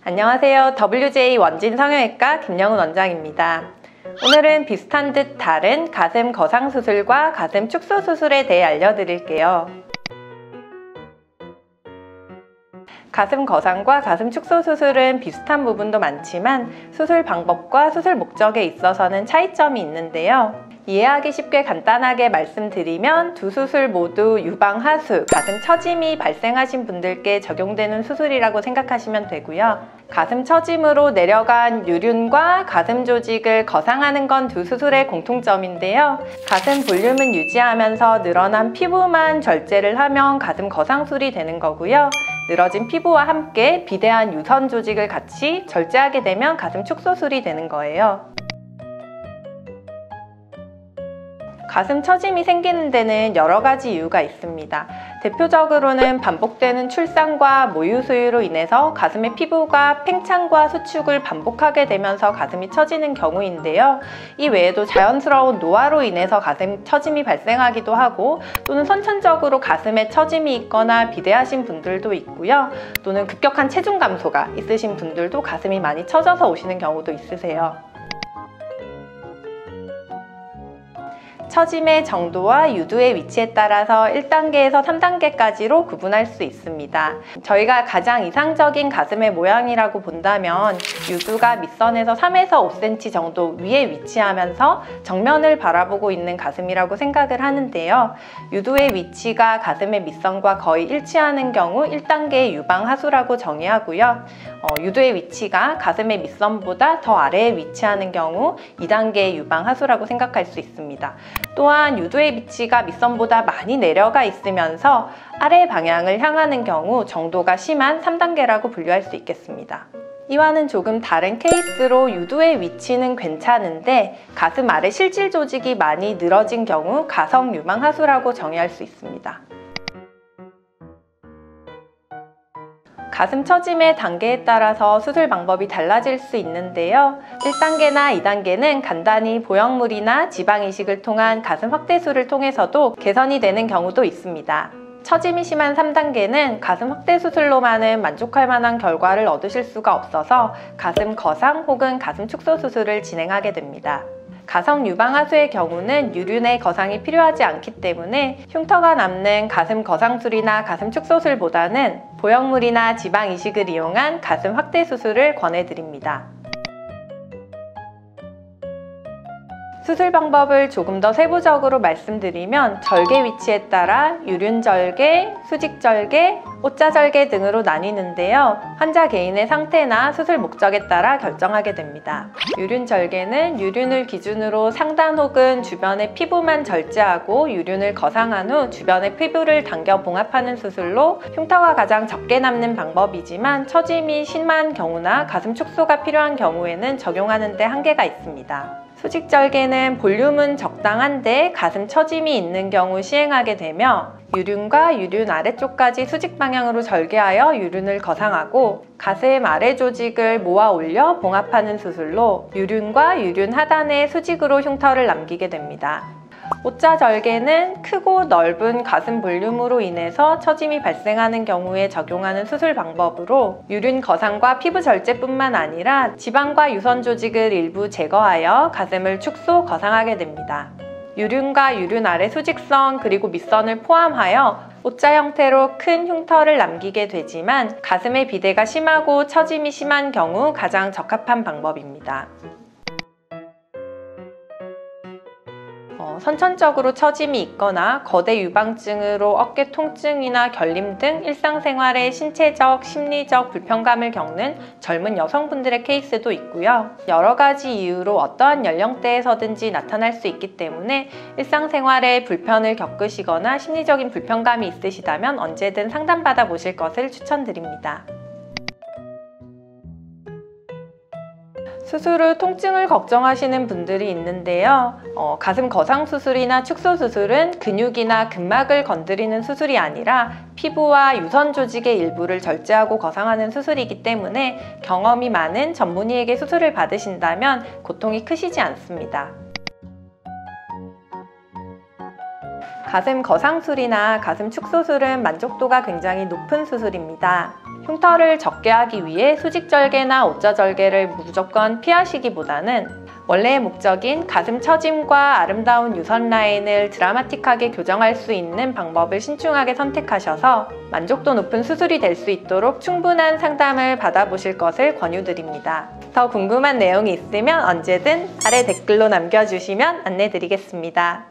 안녕하세요. WJ 원진 성형외과 김영은 원장입니다. 오늘은 비슷한 듯 다른 가슴 거상 수술과 가슴 축소 수술에 대해 알려드릴게요. 가슴 거상과 가슴 축소 수술은 비슷한 부분도 많지만 수술 방법과 수술 목적에 있어서는 차이점이 있는데요. 이해하기 쉽게 간단하게 말씀드리면 두 수술 모두 유방 하수, 가슴 처짐이 발생하신 분들께 적용되는 수술이라고 생각하시면 되고요. 가슴 처짐으로 내려간 유륜과 가슴 조직을 거상하는 건 두 수술의 공통점인데요. 가슴 볼륨은 유지하면서 늘어난 피부만 절제를 하면 가슴 거상술이 되는 거고요. 늘어진 피부와 함께 비대한 유선 조직을 같이 절제하게 되면 가슴 축소술이 되는 거예요. 가슴 처짐이 생기는 데는 여러 가지 이유가 있습니다. 대표적으로는 반복되는 출산과 모유 수유로 인해서 가슴의 피부가 팽창과 수축을 반복하게 되면서 가슴이 처지는 경우인데요. 이 외에도 자연스러운 노화로 인해서 가슴 처짐이 발생하기도 하고, 또는 선천적으로 가슴에 처짐이 있거나 비대하신 분들도 있고요. 또는 급격한 체중 감소가 있으신 분들도 가슴이 많이 처져서 오시는 경우도 있으세요. 처짐의 정도와 유두의 위치에 따라서 1단계에서 3단계까지로 구분할 수 있습니다. 저희가 가장 이상적인 가슴의 모양이라고 본다면 유두가 밑선에서 3에서 5cm 정도 위에 위치하면서 정면을 바라보고 있는 가슴이라고 생각을 하는데요. 유두의 위치가 가슴의 밑선과 거의 일치하는 경우 1단계의 유방하수라고 정의하고요. 유두의 위치가 가슴의 밑선보다 더 아래에 위치하는 경우 2단계의 유방하수라고 생각할 수 있습니다. 또한 유두의 위치가 밑선보다 많이 내려가 있으면서 아래 방향을 향하는 경우 정도가 심한 3단계라고 분류할 수 있겠습니다. 이와는 조금 다른 케이스로 유두의 위치는 괜찮은데 가슴 아래 실질 조직이 많이 늘어진 경우 가성 유방하수라고 정의할 수 있습니다. 가슴 처짐의 단계에 따라서 수술 방법이 달라질 수 있는데요. 1단계나 2단계는 간단히 보형물이나 지방 이식을 통한 가슴 확대술을 통해서도 개선이 되는 경우도 있습니다. 처짐이 심한 3단계는 가슴 확대 수술로만은 만족할 만한 결과를 얻으실 수가 없어서 가슴 거상 혹은 가슴 축소 수술을 진행하게 됩니다. 가성 유방하수의 경우는 유륜의 거상이 필요하지 않기 때문에 흉터가 남는 가슴 거상술이나 가슴 축소술보다는 보형물이나 지방 이식을 이용한 가슴 확대 수술을 권해드립니다. 수술 방법을 조금 더 세부적으로 말씀드리면 절개 위치에 따라 유륜절개, 수직절개, 오자절개 등으로 나뉘는데요. 환자 개인의 상태나 수술 목적에 따라 결정하게 됩니다. 유륜절개는 유륜을 기준으로 상단 혹은 주변의 피부만 절제하고 유륜을 거상한 후 주변의 피부를 당겨 봉합하는 수술로 흉터가 가장 적게 남는 방법이지만 처짐이 심한 경우나 가슴 축소가 필요한 경우에는 적용하는 데 한계가 있습니다. 수직절개는 볼륨은 적당한데 가슴 처짐이 있는 경우 시행하게 되며 유륜과 유륜 아래쪽까지 수직 방향으로 절개하여 유륜을 거상하고 가슴 아래 조직을 모아 올려 봉합하는 수술로 유륜과 유륜 하단에 수직으로 흉터를 남기게 됩니다. 오자절개는 크고 넓은 가슴 볼륨으로 인해서 처짐이 발생하는 경우에 적용하는 수술 방법으로 유륜 거상과 피부 절제뿐만 아니라 지방과 유선 조직을 일부 제거하여 가슴을 축소 거상하게 됩니다. 유륜과 유륜 아래 수직선 그리고 밑선을 포함하여 오자 형태로 큰 흉터를 남기게 되지만 가슴의 비대가 심하고 처짐이 심한 경우 가장 적합한 방법입니다. 선천적으로 처짐이 있거나 거대 유방증으로 어깨 통증이나 결림 등 일상생활에 신체적, 심리적 불편감을 겪는 젊은 여성분들의 케이스도 있고요. 여러 가지 이유로 어떠한 연령대에서든지 나타날 수 있기 때문에 일상생활에 불편을 겪으시거나 심리적인 불편감이 있으시다면 언제든 상담받아 보실 것을 추천드립니다. 수술 후 통증을 걱정하시는 분들이 있는데요. 가슴 거상 수술이나 축소 수술은 근육이나 근막을 건드리는 수술이 아니라 피부와 유선 조직의 일부를 절제하고 거상하는 수술이기 때문에 경험이 많은 전문의에게 수술을 받으신다면 고통이 크시지 않습니다. 가슴 거상술이나 가슴 축소술은 만족도가 굉장히 높은 수술입니다. 흉터를 적게 하기 위해 수직절개나 오자절개를 무조건 피하시기보다는 원래의 목적인 가슴 처짐과 아름다운 유선 라인을 드라마틱하게 교정할 수 있는 방법을 신중하게 선택하셔서 만족도 높은 수술이 될 수 있도록 충분한 상담을 받아보실 것을 권유드립니다. 더 궁금한 내용이 있으면 언제든 아래 댓글로 남겨주시면 안내드리겠습니다.